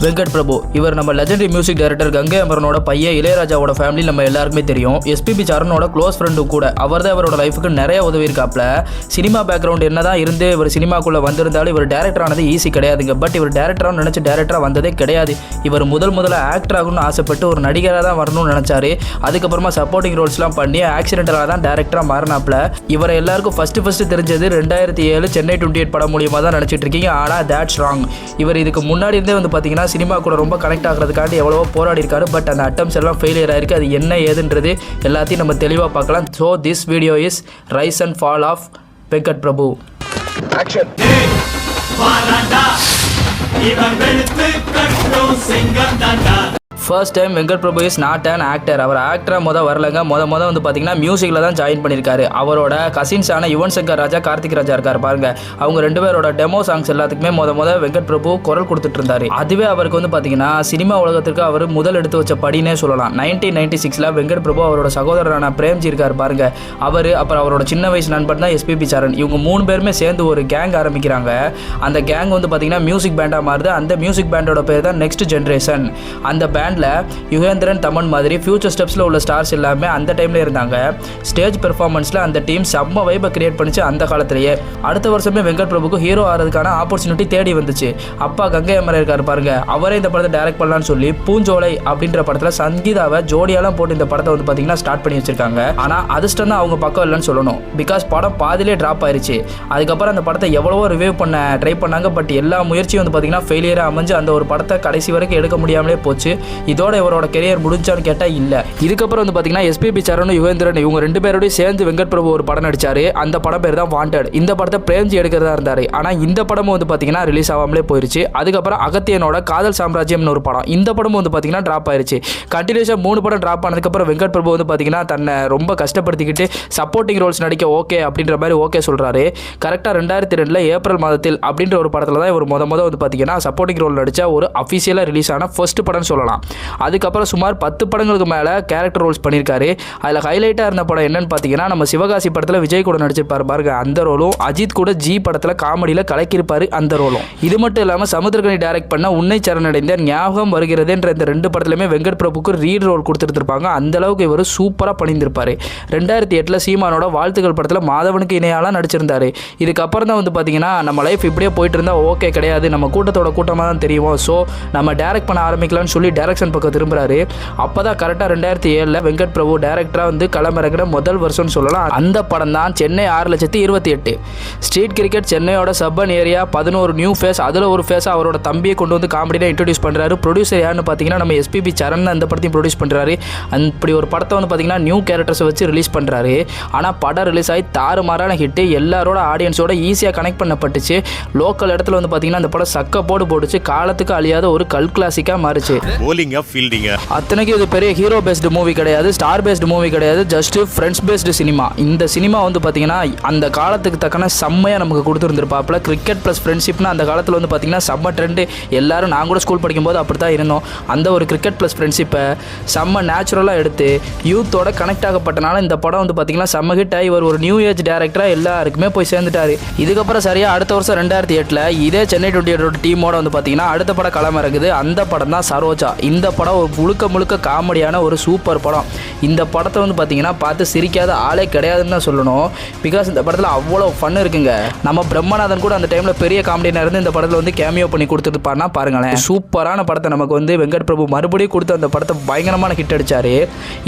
வெங்கட் பிரபு இவர் நம்ம legendary music director Ganga அமரனோட பையன் இளையராஜாவோட ஃபேமிலி நம்ம எல்லாருக்குமே தெரியும். எஸ்பிபி சரணோட க்ளோஸ் ஃப்ரெண்டும் கூட. அவர் தான் இவரோட லைஃபுக்கு நிறைய உதவி இருக்காப்ல. சினிமா பேக்ரவுண்ட் என்னதான் இருந்து இவர் சினிமாக்குள்ளே வந்திருந்தாலும் இவர் டேரக்டர் ஆனது ஈஸி கிடையாதுங்க. பட் இவர் டேரக்டராக நினச்சி டேரக்டராக வந்ததே கிடையாது. இவர் முதல்ல ஆக்டர் ஆகணும்னு ஆசைப்பட்டு ஒரு நடிகராக தான் வரணும்னு நினச்சாரு. அதுக்கப்புறமா சப்போர்ட்டிங் ரோல்ஸ்லாம் பண்ணி ஆக்சிடென்டலாக தான் டேரக்டராக மாறினாப்ல. இவரை எல்லாருக்கும் ஃபஸ்ட்டு தெரிஞ்சது 2007 சென்னை 28 படம் மூலியமாக தான் நினச்சிட்டு இருக்கீங்க. ஆனால் தேட்ஸ் ராங். இவர் இதுக்கு முன்னாடி இருந்தே வந்து பார்த்தீங்கன்னா சினிமா கூட ரொம்ப கனெக்ட் ஆகிறதுக்காண்டி எவ்வளவோ போராடி இருக்காரு. பட் அந்த அட்டம்ஸ் எல்லாம் ஃபெயிலியர் ஆயிருக்கு. அது என்ன ஏதுன்றது எல்லாத்தையும் நம்ம தெளிவாக பார்க்கலாம். So this video is rise and fall of Venkat Prabhu. Action. First time Venkat Prabhu is not an actor. அவர் ஆக்டராக வரலங்க. வந்து பார்த்தீங்கன்னா மியூசிக்கில் தான் ஜாயின் பண்ணியிருக்காரு. அவரோட கசின்ஸான யுவன் சங்கர் ராஜா, கார்த்திக் ராஜா இருக்கார் பாருங்க. அவங்க 2 பேரோட டெமோ சாங்ஸ் எல்லாத்துக்குமே வெங்கட் பிரபு குரல் கொடுத்துட்டு இருந்தாரு. அதுவே அவருக்கு வந்து பார்த்தீங்கன்னா சினிமா உலகத்திற்கு அவர் முதல் எடுத்து வச்ச படினே சொல்லலாம். 1996 வெங்கட் பிரபு அவரோட சகோதரரான பிரேம்ஜி இருக்கார் பாருங்க. அப்புறம் அவரோட சின்ன வயசு நண்பன் தான் எஸ்பிபி சரண். இவங்க 3 பேருமே சேர்ந்து ஒரு கேங் ஆரம்பிக்கிறாங்க. அந்த கேங் வந்து பார்த்தீங்கன்னா மியூசிக் பேண்டாக மாறுது. அந்த மியூசிக் பேண்டோட பேர் தான் நெக்ஸ்ட் ஜென்ரேஷன். அந்த பேண்டில் யுகேந்திரன், தமன் மாதிரி ஃபியூச்சர் ஸ்டெப்ஸில் உள்ள ஸ்டார்ஸ் எல்லாமே அந்த டைமில் இருந்தாங்க. ஸ்டேஜ் பெர்ஃபார்மன்ஸில் அந்த டீம் செம்ம வைப்பை கிரியேட் பண்ணிச்சு அந்த காலத்திலேயே. அடுத்த வருஷமே வெங்கட் பிரபுக்கு ஹீரோ ஆகிறதுக்கான ஆப்பர்ச்சுனிட்டி தேடி வந்துச்சு. அப்பா கங்கை அமரன் இருக்கார் பாருங்க. அவரே இந்த படத்தை டைரக்ட் பண்ணலான்னு சொல்லி பூஞ்சோலை அப்படின்ற படத்தில் சங்கீதாவை ஜோடியாலாம் போட்டு இந்த படத்தை வந்து பார்த்தீங்கன்னா ஸ்டார்ட் பண்ணி வச்சிருக்காங்க. ஆனால் அதிர்ஷ்டம் தான் அவங்க பக்கம் இல்லைன்னு சொல்லணும். பிகாஸ் படம் பாதிலே ட்ராப் ஆயிருச்சு. அதுக்கப்புறம் அந்த படத்தை எவ்வளவோ ரிவ்யூ பண்ண ட்ரை பண்ணாங்க. பட் எல்லா முயற்சியும் வந்து பார்த்தீங்கன்னா ஃபெயிலியராக அமைஞ்சு அந்த ஒரு படத்தை கடைசி வரைக்கும் எடுக்க முடியாமலே போச்சு. இதோட இவரோட கெரியர் முடிஞ்சான்னு கேட்டால் இல்லை. இதுக்கப்புறம் வந்து பார்த்தீங்கன்னா எஸ்பிபி சரண், யுகேந்திரன் இவங்க 2 பேரோடய சேர்ந்து வெங்கட் பிரபு ஒரு படம் நடிச்சாரு. அந்த படம் பேர் தான் வாண்டட். இந்த படத்தை பிரேம்ஜி எடுக்கிறதா இருந்தார். ஆனால் இந்த படமும் வந்து பார்த்தீங்கன்னா ரிலீஸ் ஆகாமலே போயிருச்சு. அதுக்கப்புறம் அகத்தியனோட காதல் சாம்ராஜ்யம்னு ஒரு படம், இந்த படமும் வந்து பார்த்தீங்கன்னா ட்ராப் ஆயிருச்சு. கண்டினியூஸாக 3 படம் ட்ராப் ஆனதுக்கப்புறம் வெங்கட் பிரபு வந்து பார்த்தீங்கன்னா தன்னை ரொம்ப கஷ்டப்படுத்திக்கிட்டு சப்போர்ட்டிங் ரோல்ஸ் நடிக்க ஓகே அப்படின்ற மாதிரி ஓகே சொல்கிறாரு. கரெக்டாக 2002 ஏப்ரல் மாதத்தில் அப்படின்ற ஒரு படத்தில் தான் இவர் வந்து பார்த்தீங்கன்னா சப்போர்ட்டிங் ரோல் நடித்த ஒரு அஃபிஷியலாக ரிலீஸ் ஆன ஃபர்ஸ்ட் படம் சொல்லலாம். அதுக்கப்புறம் சுமார் 10 படங்களுக்கு மேலே கேரக்டர் ரோல்ஸ் பண்ணியிருக்காரு. அதில் ஹைலைட்டாக இருந்த படம் என்னன்னு பார்த்தீங்கன்னா நம்ம சிவகாசி படத்தில் விஜய் கூட நடிச்சிருப்பார் பாருங்க அந்த ரோலும், அஜித் கூட ஜி படத்தில் காமெடியில் கலக்கியிருப்பார் அந்த ரோலும். இது மட்டும் இல்லாமல் சமுத்திரகனி டைரக்ட் பண்ண உன்னை சரணடைந்த ஞாபகம் வருகிறதுன்ற இந்த 2 படத்துலையுமே வெங்கட் பிரபுக்கு ரீட் ரோல் கொடுத்துருப்பாங்க. அந்த அளவுக்கு இவர் சூப்பராக பண்ணியிருப்பார். 2008 சீமானோட வாழ்த்துக்கள் படத்தில் மாதவனுக்கு இணையாலாம் நடிச்சிருந்தாரு. இதுக்கப்புறம் தான் வந்து பார்த்தீங்கன்னா நம்ம லைஃப் இப்படியே போயிட்டு இருந்தால் ஓகே கிடையாது, நம்ம கூட்டத்தோட கூட்டமாக தான் தெரியும். ஸோ நம்ம டைரக்ட் பண்ண ஆரம்பிக்கலாம்னு சொல்லி டைரக்ஷன் பக்கம் திரும்புறாரு. அப்பதான் கரெக்டாக 2007 வெங்கட் பிரபு டைரக்டரா வந்து களமிறங்கிற முதல் வருஷம்னு சொல்லலாம். அந்த படம் தான் சென்னை 6,28,000. ஸ்ட்ரீட் கிரிக்கெட் சென்னையோட சப்பன் ஏரியா 11 நியூ ஃபேஸ். அதில் ஒரு ஃபேஸ் அவரோட தம்பியை கொண்டு வந்து காமெடியாக இன்ட்ரோடியூஸ் பண்ணுறாரு. ப்ரொடியூசர் யாருன்னு பார்த்தீங்கன்னா நம்ம எஸ்பிபி சரண் அந்த படத்தையும் ப்ரொடியூஸ் பண்ணுறாரு. அப்படி ஒரு படத்தை வந்து பார்த்தீங்கன்னா நியூ கேரக்டர்ஸை வச்சு ரிலீஸ் பண்ணுறாரு. ஆனால் படம் ரிலீஸ் ஆகி தாறுமாறான ஹிட்டு. எல்லாரோட ஆடியன்ஸோட ஈஸியாக கனெக்ட் பண்ணப்பட்டுச்சு. லோக்கல் இடத்துல வந்து பார்த்தீங்கன்னா அந்த படம் சக்க போட்டுச்சு. காலத்துக்கு அழியாத ஒரு கல் கிளாசிக்காக மாறிச்சு. அத்தனைக்கு இது பெரிய ஹீரோ பேஸ்டு மூவி கிடையாது, ஸ்டார் பேஸ்டு மூவி கிடையாது, ஜஸ்ட் ஃப்ரெண்ட்ஸ் பேஸ்டு சினிமா. இந்த சினிமா வந்து பார்த்தீங்கன்னா அந்த காலத்துக்கு தக்கன செம்மையாக நமக்கு கொடுத்துருந்துருப்பாப்புல. கிரிக்கெட் ப்ளஸ் ஃப்ரெண்ட்ஷிப்னா அந்த காலத்தில் வந்து பார்த்தீங்கன்னா செம்ம ட்ரெண்டு. எல்லாரும் நான் கூட ஸ்கூல் படிக்கும்போது அப்படி தான் இருந்தோம். அந்த ஒரு கிரிக்கெட் ப்ளஸ் ஃப்ரெண்ட்ஷிப்பை செம்ம நேச்சுரலாக எடுத்து யூத்தோட கனெக்ட் ஆகப்பட்டனால இந்த படம் வந்து பார்த்தீங்கன்னா செம்ம ஹிட் ஆகி இவர் ஒரு நியூ ஏஜ் டேரக்டராக எல்லாருக்குமே போய் சேர்ந்துட்டாரு. இதுக்கப்புறம் சரியாக அடுத்த வருஷம் 2008 இதே சென்னை 28 டீமோட வந்து பார்த்தீங்கன்னா அடுத்த படம் களமிறங்குது. அந்த படம் தான் சரோஜா. இந்த படம் ஒரு முழுக்க காமெடியான ஒரு சூப்பர் படம். இந்த படத்தை வந்து பார்த்தீங்கன்னா பார்த்து சிரிக்காத ஆளே கிடையாதுன்னு தான் சொல்லணும். பிகாஸ் இந்த படத்தில் அவ்வளோ ஃபன் இருக்குங்க. நம்ம பிரம்மநாதன் கூட அந்த டைமில் பெரிய காமெடியாக இருந்து இந்த படத்தில் வந்து கேமியோ பண்ணி கொடுத்துருப்பாருன்னா பாருங்களேன். சூப்பரான படத்தை நமக்கு வந்து வெங்கட் பிரபு மறுபடியும் கொடுத்து அந்த படத்தை பயங்கரமான ஹிட் அடிச்சாரு.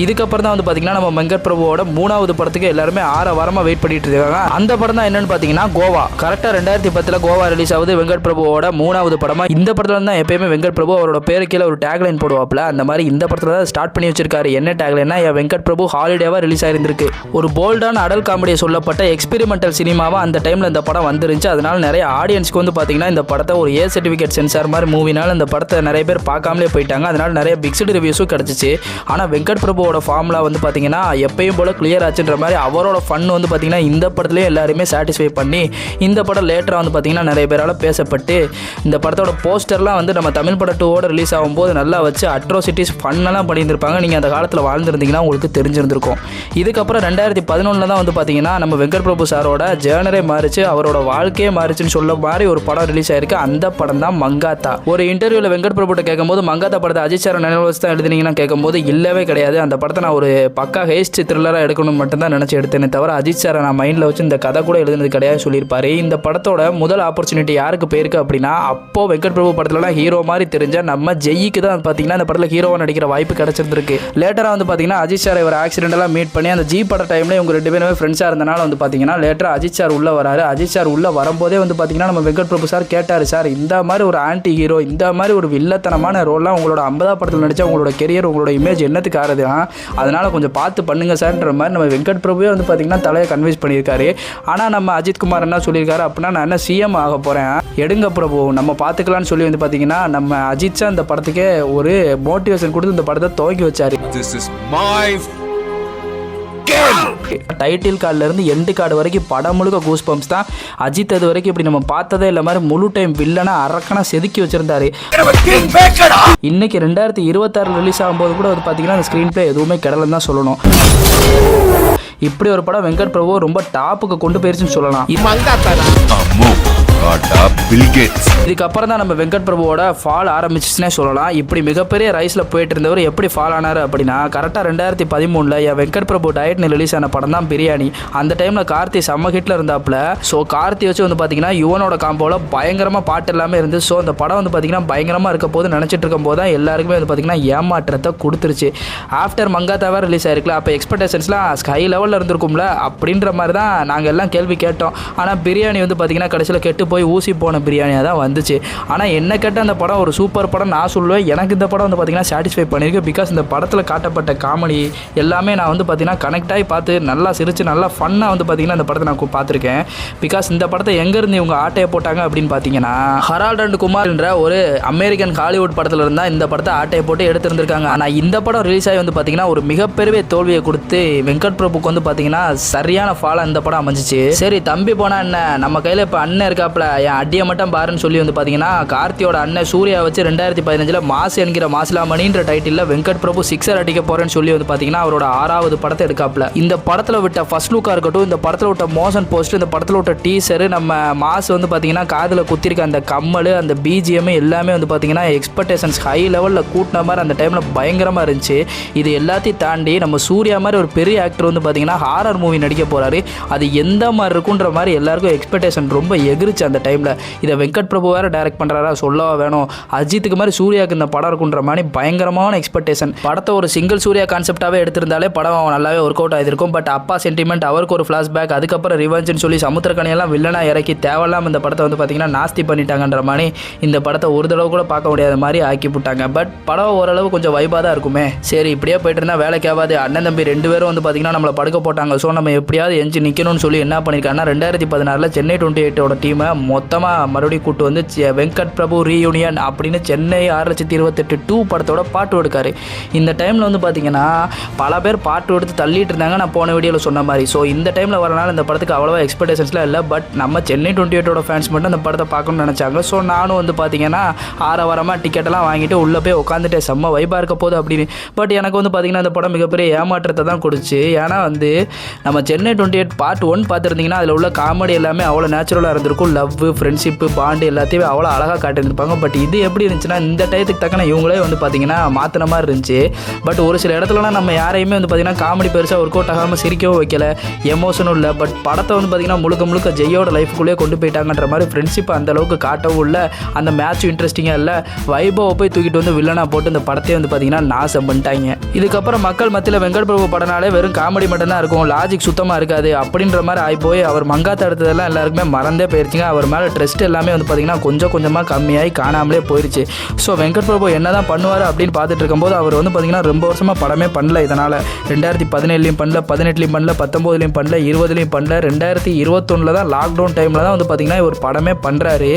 இதுக்கப்புறம் தான் வந்து பார்த்தீங்கன்னா நம்ம வெங்கட் பிரபுவோட 3வது படத்துக்கு எல்லாருமே 6 வாரமாக வெயிட் பண்ணிட்டு இருக்காங்க. அந்த படம் தான் என்னன்னு பார்த்தீங்கன்னா கோவா. கரெக்டாக 2010 கோவா ரிலீஸ் ஆகுது வெங்கட் பிரபுவோட 3வது படமாக. இந்த படத்தில் தான் எப்பயுமே வெங்கட் பிரபு அவரோட பேரு கீழே ஒரு டேக்லைன் போடுவாப்ல. அந்த மாதிரி இந்த படத்தில் தான் ஸ்டார்ட் பண்ணி வச்சிருக்காரு. என்ன டேக்லைன்னா வெங்கட் பிரபு ஹாலிடேவா ரிலீஸ் ஆயிருந்திருக்கு. ஒரு போல்டான அடல் காமெடியை சொல்லப்பட்ட எக்ஸ்பெரிமெண்டல் சினிமாவா அந்த டைம்ல இந்த படம் வந்துருந்துச்சு. அதனால நிறைய ஆடியன்ஸ்க்கு வந்து பார்த்தீங்கன்னா இந்த படத்தை ஒரு ஏ சர்டிஃபிகேட் சென்சார் மாதிரி மூவினால இந்த படத்தை நிறைய பேர் பார்க்காமலே போயிட்டாங்க. அதனால நிறைய பிக்ஸ்டு ரிவ்யூஸும் கிடச்சிச்சு. ஆனால் வெங்கட் பிரபுவோட ஃபார்முலா வந்து பார்த்தீங்கன்னா எப்பயும் போல கிளியர் ஆச்சுன்ற மாதிரி அவரோட ஃபன் வந்து பார்த்தீங்கன்னா இந்த படத்துலேயே எல்லாருமே சாட்டிஸ்ஃபை பண்ணி இந்த படம் லேட்டராக வந்து பார்த்தீங்கன்னா நிறைய பேரால் பேசப்பட்டு இந்த படத்தோட போஸ்டர்லாம் வந்து நம்ம தமிழ் படம் 2 ரிலீஸ் ஆகும்போது நல்லா வச்சு அட்ரோசிட்டிஸ் ஃபன்னெல்லாம் பண்ணியிருந்திருப்பாங்க. நீங்கள் அந்த காலத்தில் வாழ்ந்துருந்தீங்கன்னா உங்களுக்கு தெரிஞ்சிருந்திருக்கும். இதுக்கப்புறம் 2011 தான் வந்து பார்த்தீங்கன்னா நம்ம வெங்கட் பிரபு சாரோட ஜேர்னரே மாறிச்சு, அவரோட வாழ்க்கையே மாறிச்சுன்னு சொல்ல மாதிரி ஒரு படம் ரிலீஸ் ஆயிருக்கு. அந்த படம் தான் மங்காத்தா. ஒரு இன்டர்வியூவில் வெங்கட் பிரபுட்ட கேட்கும்போது மங்காத்தா படத்தை அஜித் சார் நினைவு வச்சு தான் எழுதினீங்கன்னா கேட்கும்போது இல்லவே கிடையாது, அந்த படத்தை நான் ஒரு பக்கா ஹேஸ்ட் த்ரில்லராக எடுக்கணும்னு மட்டும்தான் நினச்சி எடுத்தேனே தவிர அஜித் சாரை நான் மைண்டில் வச்சு இந்த கதை கூட எழுதுனது கிடையாது சொல்லியிருப்பாரு. இந்த படத்தோட முதல் ஆப்பர்ச்சுனிட்டி யாருக்கு போயிருக்கு அப்படின்னா அப்போ வெங்கட் பிரபு படத்துலலாம் ஹீரோ மாதிரி தெரிஞ்ச நம்ம ஜெய்க்கு தான் பார்த்தீங்கன்னா இந்த படத்தில் ஹீரோவாக நடிக்கிற வாய்ப்பு கிடைச்சிருக்கு. லேட்டராக வந்து பார்த்தீங்கன்னா அஜித் சார் ஒரு ஆக்சிடென்டெல்லாம் மீட் பண்ணி அந்த ஜி பட டைம்ல இவங்க 2 பேருமே ஃப்ரெண்ட்ஸாக இருந்தனால வந்து பார்த்தீங்கன்னா லேட்டராக அஜித் சார் உள்ள வராரு. அஜித் சார் உள்ள வரும்போதே வந்து பார்த்தீங்கன்னா நம்ம வெங்கட் பிரபு சார் கேட்டார், சார் இந்த மாதிரி ஒரு ஆன்டி ஹீரோ, இந்த மாதிரி ஒரு வில்லத்தனமான ரோல்லாம் உங்களோட 50 படத்தில் நடிச்சா உங்களோட கெரியர் உங்களோட இமேஜ் என்னத்துக்கு ஆறுது, அதனால கொஞ்சம் பார்த்து பண்ணுங்க சார்ன்ற மாதிரி நம்ம வெங்கட் பிரபுவே வந்து பார்த்தீங்கன்னா தலையை கன்வின்ஸ் பண்ணியிருக்காரு. ஆனால் நம்ம அஜித் குமார் என்ன சொல்லியிருக்காரு அப்படின்னா நான் என்ன சிஎம் ஆக போகிறேன், எடுங்க பிரபு நம்ம பார்த்துக்கலான்னு சொல்லி வந்து பார்த்தீங்கன்னா நம்ம அஜித் சார் இந்த படத்துக்கே ஒரு மோட்டிவேஷன் கொடுத்து இந்த படத்தை துவக்கி வச்சாரு. டைட்டில் கார்டுல இருந்து எண்டு கார்டு வரைக்கும் படம் முழுக்க கூஸ் பம்ப்ஸ் தான். அஜித் அது வரைக்கும் இப்படி நம்ம பார்த்ததே இல்லை மாதிரி முழு டைம் வில்லனா அரக்கனா செதுக்கி வச்சிருந்தாரு. இன்னைக்கு 2026 ரிலீஸ் ஆகும்போது கூட வந்து பார்த்தீங்கன்னா அந்த ஸ்க்ரீன் பிளே எதுவுமே கிடலன்னு தான் சொல்லணும். இப்படி ஒரு படம் வெங்கட் பிரபு ரொம்ப டாப்புக்கு கொண்டு போயிருச்சுன்னு சொல்லலாம். இதுக்கப்புறம் தான் நம்ம வெங்கட் பிரபுவோட ஃபால் ஆரம்பிச்சுன்னே சொல்லலாம். இப்படி மிகப்பெரிய ரைஸில் போயிட்டு இருந்தவர் எப்படி ஃபால் ஆனார் அப்படின்னா கரெக்டாக 2013 என் வெங்கட் பிரபு டயட்னு ரிலீஸ் ஆன படம் தான் பிரியாணி. அந்த டைமில் கார்த்தி செம்ம ஹிட்டில் இருந்தாப்புல. ஸோ கார்த்தி வச்சு வந்து பார்த்தீங்கன்னா யுவனோட காம்போவில் பயங்கரமாக பாட்டு எல்லாமே இருந்து. ஸோ அந்த படம் வந்து பார்த்தீங்கன்னா பயங்கரமாக இருக்க போது நினச்சிட்டு இருக்கும் போது தான் எல்லாருக்குமே வந்து பார்த்தீங்கன்னா ஏமாற்றத்தை கொடுத்துருச்சு. ஆஃப்டர் மங்காத்தாவே ரிலீஸ் ஆயிருக்குல, அப்போ எக்ஸ்பெக்டேஷன்ஸ்லாம் ஹை லெவலில் இருந்திருக்கும்ல அப்படின்ற மாதிரி தான் நாங்கள் எல்லாம் கேள்வி கேட்டோம். ஆனால் பிரியாணி வந்து பார்த்தீங்கன்னா கடைசியில் கெட்டு போய் ஊசி போன பிரியாணியாக தான் வந்துச்சு. ஆனால் என்ன கேட்ட அந்த படம் ஒரு சூப்பர் படம் நான் சொல்லுவேன். எனக்கு இந்த படம் வந்து பார்த்தீங்கன்னா சாட்டிஸ்ஃபை பண்ணியிருக்கு. பிகாஸ் இந்த படத்தில் காட்டப்பட்ட காமெடி எல்லாமே நான் வந்து பார்த்தீங்கன்னா கனெக்ட் ஆகி பார்த்து நல்லா சிரிச்சு நல்லா ஃபன்னாக வந்து பார்த்தீங்கன்னா இந்த படத்தை நான் பார்த்துருக்கேன். பிகாஸ் இந்த படத்தை எங்கேருந்து இவங்க ஆட்டையை போட்டாங்க அப்படின்னு பார்த்தீங்கன்னா ஹரால்ட் அண்ட் குமார் என்ற ஒரு அமெரிக்கன் ஹாலிவுட் படத்தில் இருந்தால் இந்த படத்தை ஆட்டையை போட்டு எடுத்திருந்திருக்காங்க. ஆனால் இந்த படம் ரிலீஸ் ஆகி வந்து பார்த்தீங்கன்னா ஒரு மிகப்பெரிய தோல்வியை கொடுத்து வெங்கட் பிரபுக்கு வந்து பார்த்தீங்கன்னா சரியான ஃபாலாக இந்த படம் அமைஞ்சிச்சு. சரி தம்பி போனா என்ன, நம்ம கையில் இப்போ அண்ணன் இருக்காப்புல என் அடியை மட்டும் பாருன்னு சொல்லி வந்து பார்த்தீங்கன்னா கார்த்தியோட அண்ணன் சூர்யா வச்சு 2015 மாஸ் என்கிற மாசிலாமணின்ற டைட்டில் வெங்கட் பிரபு 6 அடிக்க போறேன்னு சொல்லி வந்து பார்த்தீங்கன்னா அவரோட 6வது படத்தை எடுக்காப்புல. இந்த படத்தில் விட்ட ஃபர்ஸ்ட் லுக்காக இருக்கட்டும், இந்த படத்தில் விட்ட மோஷன் போஸ்ட், இந்த படத்தில் விட்ட டீசரு, நம்ம மாஸ் வந்து பார்த்தீங்கன்னா காதில் குத்திருக்க அந்த கம்மல், அந்த பிஜிஎம் எல்லாமே வந்து பார்த்தீங்கன்னா எக்ஸ்பெக்டேஷன்ஸ் ஹை லெவலில் கூட்டின மாதிரி அந்த டைமில் பயங்கரமாக இருந்துச்சு. இது எல்லாத்தையும் தாண்டி நம்ம சூர்யா மாதிரி ஒரு பெரிய ஆக்டர் வந்து பார்த்தீங்கன்னா ஹாரர் மூவி நடிக்க போறாரு. அது எந்த மாதிரி இருக்குன்ற மாதிரி எல்லாருக்கும் எக்ஸ்பெக்டேஷன் ரொம்ப எகிரிச்சு அந்த டைமில். இதை வெங்கட் பிரபு வேறு டைரக்ட் பண்ணுறாரா சொல்லவா வேணும். அஜித்துக்கு மாதிரி சூர்யாவுக்கு இந்த படம் இருக்குன்ற மாதிரி பயங்கரமான எக்ஸ்பெக்டேஷன். படத்தை ஒரு சிங்கிள் சூர்யா கான்செப்டாகவே எடுத்திருந்தாலே படம் நல்லாவே ஒர்க் அவுட் ஆகிருக்கும். பட் அப்பா சென்டிமெண்ட், அவருக்கு ஒரு ஃப்ளாஷ்பேக், அதுக்கப்புறம் ரிவெஞ்சுன்னு சொல்லி சமுத்திரக்கனியெல்லாம் வில்லனாக இறக்கி தேவையில்லாமல் இந்த படத்தை வந்து பார்த்தீங்கன்னா நாஸ்தி பண்ணிட்டாங்கன்ற மாதிரி இந்த படத்தை ஒரு தடவை கூட பார்க்க முடியாத மாதிரி ஆக்கி போட்டாங்க. பட் படம் ஓரளவு கொஞ்சம் வைபாக தான் இருக்குமே. சரி இப்படியே போயிட்டு இருந்தால் வேலைக்கு ஆகாது. அண்ணன் தம்பி 2 பேரும் வந்து பார்த்தீங்கன்னா நம்மளை படுக்க போட்டாங்க. ஸோ நம்ம எப்படியாவது எஞ்சி நிற்கணும்னு சொல்லி என்ன பண்ணியிருக்காங்கன்னா 2016 சென்னை 28 டீமை மொத்தமாக மறுபடியும் கூட்டு வந்து வெங்கட் பிரபு ரீயூனியன் அப்படின்னு சென்னை 6,28,2 படத்தோட பாட்டு எடுக்காரு. இந்த டைமில் வந்து பார்த்தீங்கன்னா பல பேர் பாட்டு எடுத்து தள்ளிட்டு இருந்தாங்க, நான் போன வீடியோவில் சொன்ன மாதிரி. ஸோ இந்த டைமில் வரனால இந்த படத்துக்கு அவ்வளோவா எக்ஸ்பெக்டேஷன்ஸ்லாம் இல்லை. பட் நம்ம சென்னை 28 ஃபேன்ஸ் மட்டும் இந்த படத்தை பார்க்கணும்னு நினச்சாங்க. ஸோ நானும் வந்து பார்த்தீங்கன்னா ஆரவாரமாக டிக்கெட்டெல்லாம் வாங்கிட்டு உள்ளே போய் உட்காந்துட்டு செம்ம வைபாக இருக்க போகுது அப்படின்னு. பட் எனக்கு வந்து பார்த்தீங்கன்னா இந்த படம் மிகப்பெரிய ஏமாற்றத்தை தான் கொடுச்சு. ஏன்னா வந்து நம்ம சென்னை 28 பார்ட் 1 பார்த்துருந்தீங்கன்னா அதில் உள்ள காமெடி எல்லாமே அவ்வளோ நேச்சுரலாக இருந்திருக்கும். லவ், ஃப்ரெண்ட்ஷிப்பு, பாண்டு எல்லாத்தையுமே அவ்வளோ அழகாக காட்டியிருப்பாங்க. பட் இது எப்படி இருந்துச்சுன்னா இந்த டயத்துக்கு தக்கன இவங்களே வந்து பார்த்தீங்கன்னா மாற்றின மாதிரி இருந்துச்சு. பட் ஒரு சில இடத்துலலாம் நம்ம யாரையுமே வந்து பார்த்தீங்கன்னா காமெடி பெருசாக ஒர்க் அவுட் ஆகாமல் சிரிக்கவும் வைக்கல, எமோஷனும் இல்லை. பட் படத்தை வந்து பார்த்தீங்கன்னா முழுக்க ஜெய்யோட லைஃபுக்குள்ளேயே கொண்டு போயிட்டாங்கன்ற மாதிரி ஃப்ரெண்ட்ஷிப் அந்த அளவுக்கு காட்டவும் இல்லை, அந்த மேட்சும் இன்ட்ரெஸ்டிங்காக இல்லை. வைபவை போய் தூக்கிட்டு வந்து வில்லனாக போட்டு இந்த படத்தையே வந்து பார்த்தீங்கன்னா நாசம் பண்ணிட்டாங்க. இதுக்கப்புறம் மக்கள் மத்தியில் வெங்கட் பிரபு படனாலே வெறும் காமெடி மட்டும்தான் இருக்கும், லாஜிக் சுத்தமாக இருக்காது அப்படின்ற மாதிரி ஆகி போய் அவர் மங்காத்த எடுத்ததெல்லாம் எல்லாருக்குமே மறந்தே போயிருச்சுங்க. அவர் மேலே ட்ரஸ்ட் எல்லாமே வந்து பார்த்தீங்கன்னா கொஞ்சமாக கம்மியாகி காணாமலே போயிடுச்சு. ஸோ வெங்கட் பிரபு என்ன தான் பண்ணுவார் அப்படின்னு பார்த்துட்டு இருக்கும்போது அவர் வந்து பார்த்தீங்கன்னா ரொம்ப வருஷமாக படமே பண்ணல. இதனால் 2017 பண்ணல, 18 பண்ணல, 19 பண்ணல, 20 பண்ணல, 2021 தான் லாக்டவுன் டைமில் தான் வந்து பார்த்தீங்கன்னா ஒரு படமே பண்ணுறாரு.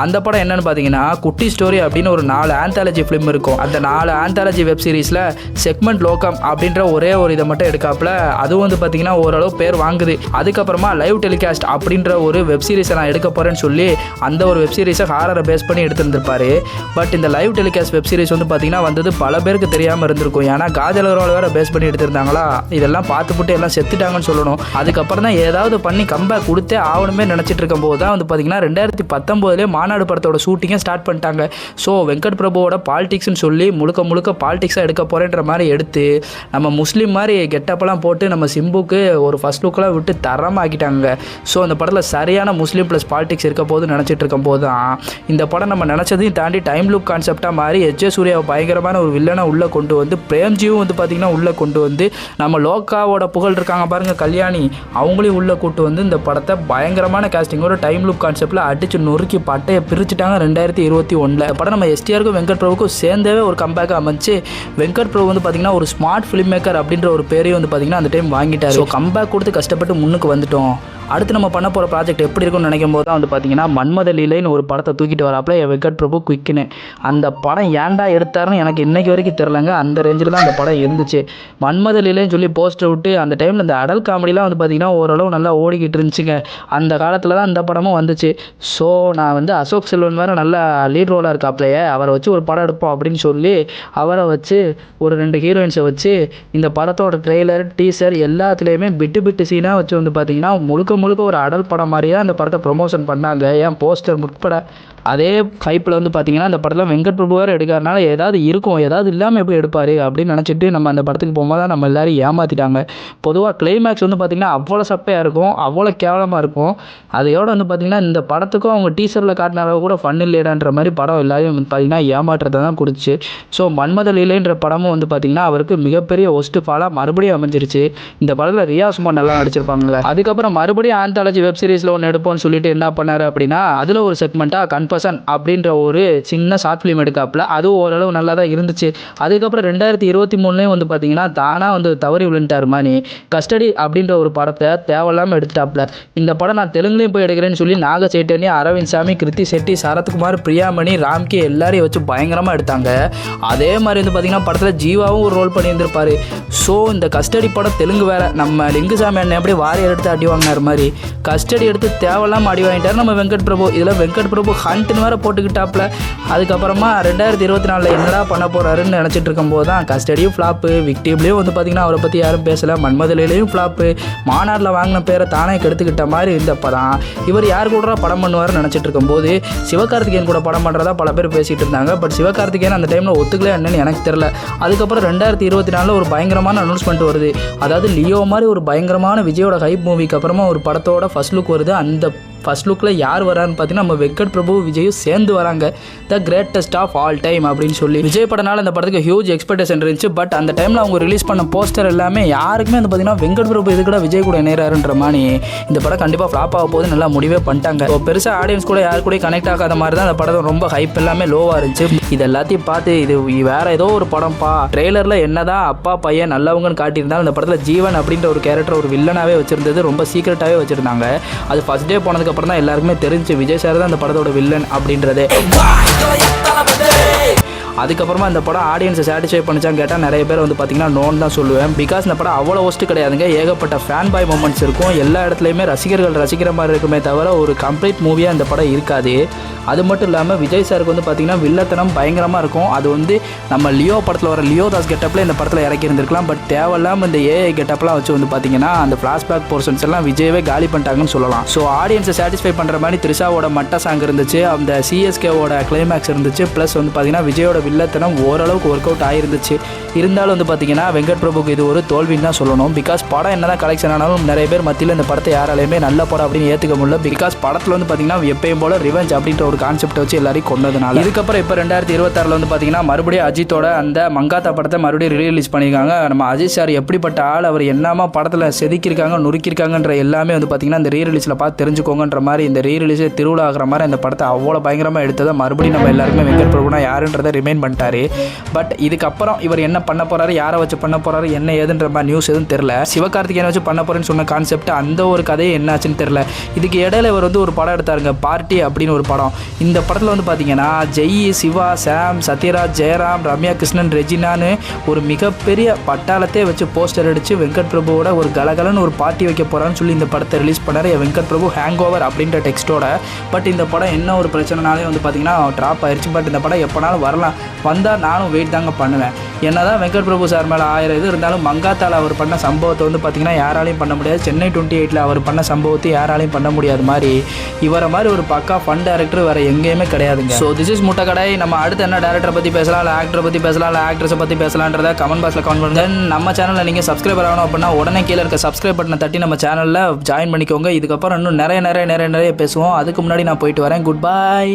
அந்த படம் என்னன்னு பார்த்தீங்கன்னா குட்டி ஸ்டோரி அப்படின்னு ஒரு 4 ஆந்தாலஜி ஃபிலிம் இருக்கும். அந்த 4 ஆந்தாலஜி வெப் சீரிஸில் செக்மெண்ட் லோகம் அப்படின்ற ஒரே ஒரு இதை மட்டும் எடுக்காப்புல அதுவும் வந்து பார்த்தீங்கன்னா ஓரளவு பேர் வாங்குது. அதுக்கப்புறமா லைவ் டெலிகாஸ்ட் அப்படின்ற ஒரு வெப் சீரிஸை நான் எடுக்க போகிறேன் போகிறேன்னு சொல்லி அந்த ஒரு வெப் சீரிஸை ஹாரரை பேஸ் பண்ணி எடுத்திருந்திருப்பாரு. பட் இந்த லைவ் டெலிகாஸ்ட் வெப் சீரிஸ் வந்து பார்த்திங்கன்னா வந்தது பல பேருக்கு தெரியாமல் இருந்திருக்கும். ஏன்னா காஜல் அகர்வால் வேறு பேஸ் பண்ணி எடுத்திருந்தாங்களா, இதெல்லாம் பார்த்துப்புட்டு எல்லாம் செத்துட்டாங்கன்னு சொல்லணும். அதுக்கப்புறம் தான் ஏதாவது பண்ணி கம்பேக் கொடுத்தே ஆகணுமே நினச்சிட்டு இருக்கும்போது தான் வந்து பார்த்திங்கன்னா 2019 மாநாடு படத்தோட ஷூட்டிங்கை ஸ்டார்ட் பண்ணிட்டாங்க. ஸோ வெங்கட் பிரபுவோட பாலிடிக்ஸ்னு சொல்லி முழுக்க பாலிடிக்ஸாக எடுக்க போகிறேன்ற மாதிரி எடுத்து நம்ம முஸ்லீம் மாதிரி கெட்டப்பெல்லாம் போட்டு நம்ம சிம்புக்கு ஒரு ஃபர்ஸ்ட் லுக்கெலாம் விட்டு தரமாக்கிட்டாங்க. ஸோ அந்த படத்தில் சரியான முஸ்லீம் ப்ளஸ் பாலிடிக்ஸ் இருக்க போது நினச்சிட்டு இருக்கும் போது தான் இந்த படம் நம்ம நினச்சதையும் தாண்டி டைம் லூப் கான்செப்டாக மாறி எச்.ஏ. சூர்யாவை பயங்கரமான ஒரு வில்லனை உள்ளே கொண்டு வந்து பிரேம்ஜியும் வந்து பார்த்திங்கன்னா உள்ளே கொண்டு வந்து நம்ம லோகாவோட புகழ் இருக்காங்க பாருங்கள் கல்யாணி, அவங்களையும் உள்ளே கூட்டு வந்து இந்த படத்தை பயங்கரமான காஸ்டிங்கோட டைம் லூப் கான்செப்டில் அடித்து நொறுக்கி பட்டையை பிரிச்சுட்டாங்க 2021. படம் நம்ம எஸ்டிஆருக்கும் வெங்கட் பிரபுக்கும் சேர்ந்தவே ஒரு கம்பேக்காக அமைச்சு வெங்கட் பிரபு வந்து பார்த்திங்கன்னா ஒரு ஸ்மார்ட் ஃபிலிம் மேக்கர் அப்படின்ற ஒரு பேரையும் வந்து பார்த்திங்கன்னா அந்த டைம் வாங்கிட்டார். ஸோ கம்பேக் கொடுத்து கஷ்டப்பட்டு முன்னுக்கு வந்துட்டோம். அடுத்து நம்ம பண்ண போகிற ப்ராஜெக்ட் எப்படி இருக்கும்னு நினைக்கும் போது தான் வந்து பார்த்திங்கன்னா மன்மத லீலைன்னு ஒரு படத்தை தூக்கிட்டு வராப்புல வெங்கட் பிரபு குயிக்குன்னு. அந்த படம் ஏன்டா எடுத்தாருன்னு எனக்கு இன்றைக்கி வரைக்கும் தெரிலங்க. அந்த ரேஞ்சில் தான் அந்த படம் இருந்துச்சு. மன்மத லீலைன்னு சொல்லி போஸ்டர் விட்டு அந்த டைமில் இந்த அடல் காமெடிலாம் வந்து பார்த்திங்கன்னா ஓரளவு நல்லா ஓடிக்கிட்டு இருந்துச்சுங்க. அந்த காலத்தில் தான் இந்த படமும் வந்துச்சு. ஸோ நான் வந்து அசோக் செல்வன் வேறு நல்லா லீட் ரோலாக இருக்காப்லையே, அவரை வச்சு ஒரு படம் எடுப்போம் அப்படின்னு சொல்லி அவரை வச்சு ஒரு 2 ஹீரோயின்ஸை வச்சு இந்த படத்தோட ட்ரெய்லர் டீசர் எல்லாத்துலேயுமே பிட்டு சீனாக வச்சு வந்து பார்த்திங்கன்னா முழுக்க ஒரு அடல் படம் மாதிரியே அந்த படத்தை ப்ரொமோஷன் பண்ணாங்க. ஏன் போஸ்டர் உட்பட அதே ஹைப்பில் வந்து பார்த்திங்கன்னா அந்த படத்தில் வெங்கட் பிரபு வேறு எடுக்கிறதுனால ஏதாவது இருக்கும், ஏதாவது இல்லாமல் எப்படி எடுப்பார் அப்படின்னு நினச்சிட்டு நம்ம அந்த படத்துக்கு போகும்போது தான் நம்ம எல்லோரும் ஏமாற்றிட்டாங்க. பொதுவாக கிளைமேக்ஸ் வந்து பார்த்திங்கன்னா அவ்வளோ சப்பையாக இருக்கும், அவ்வளோ கேவலமாக இருக்கும். அதையோடு வந்து பார்த்திங்கன்னா இந்த படத்துக்கும் அவங்க டீசரில் காட்டின அளவு கூட ஃபன் இல்லைடான்ற மாதிரி படம் எல்லாரையும் வந்து பார்த்திங்கன்னா ஏமாற்றத்தை தான் கொடுத்துச்சு. ஸோ மன்மத லீலைன்ற படமும் வந்து பார்த்திங்கன்னா அவருக்கு மிகப்பெரிய ஒஸ்ட் ஃபாலாக மறுபடியும் அமைஞ்சிருச்சு. இந்த படத்தில் ரியா சுமார் நல்லா நடிச்சிருப்பாங்களே. அதுக்கப்புறம் மறுபடியும் ஆந்தாலஜி வெப் சீரிஸில் ஒன்று எடுப்போம்னு சொல்லிட்டு என்ன பண்ணார் அப்படின்னா அதில் ஒரு செக்மெண்ட்டாக கன்ஃபர்ஷன் அப்படின்ற ஒரு சின்ன ஷார்ட் ஃபிலிம் எடுக்காப்புல. அதுவும் ஓரளவு நல்லா தான் இருந்துச்சு. அதுக்கப்புறம் 2023 வந்து பார்த்தீங்கன்னா தானாக வந்து தவறி விழுந்துட்டார் மாதிரி கஸ்டடி அப்படின்ற ஒரு படத்தை தேவையில்லாமல் எடுத்துட்டாப்புல. இந்த படம் நான் தெலுங்குலேயும் போய் எடுக்கிறேன்னு சொல்லி நாக சைட்டன்யா, அரவிந்த் சாமி, கிருத்தி செட்டி, சரத்குமார், பிரியாமணி, ராம்கி எல்லாரையும் வச்சு பயங்கரமாக எடுத்தாங்க. அதே மாதிரி வந்து பார்த்தீங்கன்னா படத்தில் ஜீவாவும் ஒரு ரோல் பண்ணியிருந்திருப்பார். ஸோ இந்த கஸ்டடி படம் தெலுங்கு வேறு, நம்ம லிங்குசாமி அண்ணன் எப்படி வாரியர் எடுத்து அடி வாங்கினார் மாதிரி கஸ்டடி எடுத்து தேவையில்லாமல் அடி வாங்கிட்டார் நம்ம வெங்கட் பிரபு. இதில் வெங்கட் பிரபு ஹண்ட்னு வேறு போட்டுக்கிட்டாப்புல. அதுக்கப்புறமா 2024 என்னடா பண்ண போகிறாருன்னு நினச்சிட்டு இருக்கும்போது தான் கஸ்டடியும் ஃப்ளாப்பு, விக்டிம்லேயும் வந்து பார்த்திங்கன்னா அவரை பற்றி யாரும் பேசலை, மன்மதலையிலையும் ஃப்ளாப்பு, மாநாட்டில் வாங்கின பேரை தானே கெடுத்துக்கிட்ட மாதிரி இந்த படம். இவர் யார் கூட படம் பண்ணுவார்னு நினச்சிட்டு இருக்கும்போது சிவகார்த்திகேயன் கூட படம் பண்ணுறதா பல பேர் பேசிகிட்டு இருந்தாங்க. பட் சிவகார்த்திகேயன் அந்த டைமில் ஒத்துக்கலே என்னன்னு எனக்கு தெரில. அதுக்கப்புறம் 2024 ஒரு பயங்கரமான அனௌன்ஸ்மெண்ட் வருது. அதாவது லியோ மாதிரி ஒரு பயங்கரமான விஜயோட ஹைப் மூவிக்கு அப்புறமா ஒரு படத்தோட ஃபர்ஸ்ட் லுக் வருது. அந்த ஃபர்ஸ்ட் லுக்கில் யார் வரான்னு பார்த்தீங்கன்னா நம்ம வெங்கட் பிரபு விஜயும் சேர்ந்து வராங்க. The greatest of all time அப்படின்னு சொல்லி விஜய் படனால இந்த படத்துக்கு ஹியூஜ் எக்ஸ்பெக்டேஷன் இருந்துச்சு. பட் அந்த டைமில் அவங்க ரிலீஸ் பண்ண போஸ்டர் எல்லாமே யாருக்குமே வந்து பார்த்தீங்கன்னா வெங்கட் பிரபு இது கூட விஜய் கூட இணையறாருன்ற மாதிரி இந்த படம் கண்டிப்பாக ஃப்ளாப் ஆக போது நல்லா முடிவே பண்ணிட்டாங்க. ஸோ பெருசாக ஆடியன்ஸ் கூட யார் கூட கனெக்ட் ஆகாத மாதிரி தான் அந்த படம் ரொம்ப ஹைப் எல்லாமே லோவாக இருந்துச்சு. இது எல்லாத்தையும் பார்த்து இது வேற ஏதோ ஒரு படம்ப்பா, ட்ரெய்லரில் என்னதான் அப்பா பையன் நல்லவங்கன்னு காட்டியிருந்தாலும் இந்த படத்தில் ஜீவன் அப்படின்ற ஒரு கேரக்டர் ஒரு வில்லனாகவே வச்சிருந்தது, ரொம்ப சீக்கிரட்டாகவே வச்சுருந்தாங்க. அது ஃபர்ஸ்ட் டே போனதுக்கு அப்புறம் தான் எல்லாருக்குமே தெரிஞ்சு விஜய் சார் தான் அந்த படத்தோட வில்லன் அப்படின்றதே. அதுக்கப்புறமா இந்த படம் ஆடியன்ஸை சாட்டிஸ்ஃபை பண்ணிச்சான்னு கேட்டால் நிறைய பேர் வந்து பார்த்திங்கன்னா நோன் தான் சொல்லுவேன். பிகாஸ் இந்த படம் அவ்வளோ ஒஸ்ட்டு கிடையாதுங்க. ஏகப்பட்ட ஃபேன் பாய் மூமெண்ட்ஸ் இருக்கும், எல்லா இடத்துலையுமே ரசிகர்கள் ரசிக்கிற மாதிரி இருக்குமே தவிர ஒரு கம்ப்ளீட் மூவியாக இந்த படம் இருக்காது. அது மட்டும் இல்லாமல் விஜய் சாருக்கு வந்து பார்த்திங்கன்னா வில்லத்தனம் பயங்கரமாக இருக்கும். அது வந்து நம்ம லியோ படத்தில் வர லியோ தாஸ் கெட்டப்பில் இந்த படத்தில் இறக்கி இருந்திருக்கலாம். பட் தேவையில்லாமல் இந்த ஏஐ கெட்டப்லாம் வச்சு வந்து பார்த்திங்கன்னா அந்த ஃப்ளாஷ்பேக் போர்ஷன்ஸ் எல்லாம் விஜயவே காலி பண்ணிட்டாங்கன்னு சொல்லலாம். ஸோ ஆடியன்ஸை சாட்டிஸ்ஃபை பண்ணுற மாதிரி த்ரிஷாவோட மட்ட சாங் இருந்துச்சு, அந்த சிஎஸ்கேவோட கிளைமேக்ஸ் இருந்துச்சு, ப்ளஸ் வந்து பார்த்திங்கன்னா விஜயோட வில்லத்தனம் ஓரளவுக்கு ஒர்க் அவுட் ஆகிருந்துச்சு. இருந்தாலும் வந்து பார்த்திங்கன்னா வெங்கட் பிரபுக்கு இது ஒரு தோல்வின்னு தான் சொல்லணும். பிகாஸ் படம் என்ன தான் கலெக்ஷன் ஆனாலும் நிறைய பேர் மத்தியில் இந்த படத்தை யாராலையுமே நல்ல படம் அப்படின்னு ஏற்றுக்க முடியல. பிகாஸ் படத்தில் வந்து பார்த்திங்கன்னா எப்பயும் போல ரிவெஞ்ச் அப்படின்ற ஒரு கான்செப்ட் வச்சு எல்லாரையும் கொண்டதுனால. இதுக்கப்புறம் இப்போ 2026 வந்து பார்த்திங்கன்னா மறுபடியும் அஜித்தோட அந்த மங்காத்தா படத்தை மறுபடியும் ரீரிலீஸ் பண்ணியிருக்காங்க. நம்ம அஜித் சார் எப்படிப்பட்ட ஆள், அவர் என்னமா படத்தில் செதுக்கியிருக்காங்க நொறுக்கியிருக்காங்கன்ற எல்லாமே வந்து பார்த்திங்கன்னா இந்த ரீரிலீஸில் பார்த்து தெரிஞ்சுக்கோங்கன்ற மாதிரி இந்த ரீரிலீஸே திருவிழா ஆகிற மாதிரி இந்த படத்தை அவ்வளோ பயங்கரமாக எடுத்ததை மறுபடியும் நம்ம எல்லாருமே வெங்கட் பிரபுனா யாருன்றதை ரிமைண்ட் ஜாயின் பண்ணிட்டாரு. பட் இதுக்கப்புறம் இவர் என்ன பண்ண போகிறாரு, யாரை வச்சு பண்ண போகிறாரு, என்ன ஏதுன்ற மாதிரி நியூஸ் எதுவும் தெரில. சிவகார்த்திகேயனை வச்சு பண்ண போகிறேன்னு சொன்ன கான்செப்ட் அந்த ஒரு கதையை என்னாச்சுன்னு தெரில. இதுக்கு இடையில இவர் வந்து ஒரு படம் எடுத்தாருங்க, பார்ட்டி அப்படின்னு ஒரு படம். இந்த படத்தில் வந்து பார்த்தீங்கன்னா ஜெய், சிவா, சாம், சத்யராஜ், ஜெயராம், ரம்யா கிருஷ்ணன், ரெஜினான்னு ஒரு மிகப்பெரிய பட்டாளத்தை வச்சு போஸ்டர் அடித்து வெங்கட் பிரபுவோட ஒரு கலகலன்னு ஒரு பார்ட்டி வைக்க போகிறான்னு சொல்லி இந்த படத்தை ரிலீஸ் பண்ணார் வெங்கட் பிரபு, ஹேங் ஓவர் அப்படின்ற டெக்ஸ்ட்டோட. பட் இந்த படம் என்ன ஒரு பிரச்சனைனாலே வந்து பார்த்தீங்கன்னா ட்ராப் ஆயிடுச்சு. பட் இந்த படம் எப்போனாலும் வரலாம், வந்தால் நானும் வெயிட் தாங்க பண்ணுவேன். என்னதான் வெங்கட் பிரபு சார் மேலே 1000 இது இருந்தாலும் மங்காத்தால் அவர் பண்ண சம்பவத்தை வந்து பார்த்தீங்கன்னா யாராலையும் பண்ண முடியாது. சென்னை 28 அவர் பண்ண சம்பவத்தை யாராலையும் பண்ண முடியாது மாதிரி இவரை மாதிரி ஒரு பக்கா ஃபன் டேரக்டர் வேறு எங்கேயுமே கிடையாதுங்க. So this is முட்டைக்கடை. நம்ம அடுத்து என்ன டேரக்டரை பற்றி பேசலாம், இல்லை ஆக்டரை பற்றி பேசலாம், இல்லை ஆக்ட்ரஸை பற்றி பேசலான்றதை கமெண்ட் பாக்ஸில் கமெண்ட் பண்ணுங்க. நம்ம சேனலில் நீங்கள் சப்ஸ்கிரைபர் ஆகணும் அப்படின்னா உடனே கீழே இருக்க சப்ஸ்கிரைப் பட்டனை தட்டி நம்ம சேனலில் ஜாயின் பண்ணிக்கோங்க. இதுக்கப்புறம் இன்னும் நிறைய பேசுவோம். அதுக்கு முன்னாடி நான் போயிட்டு வரேன். Good bye.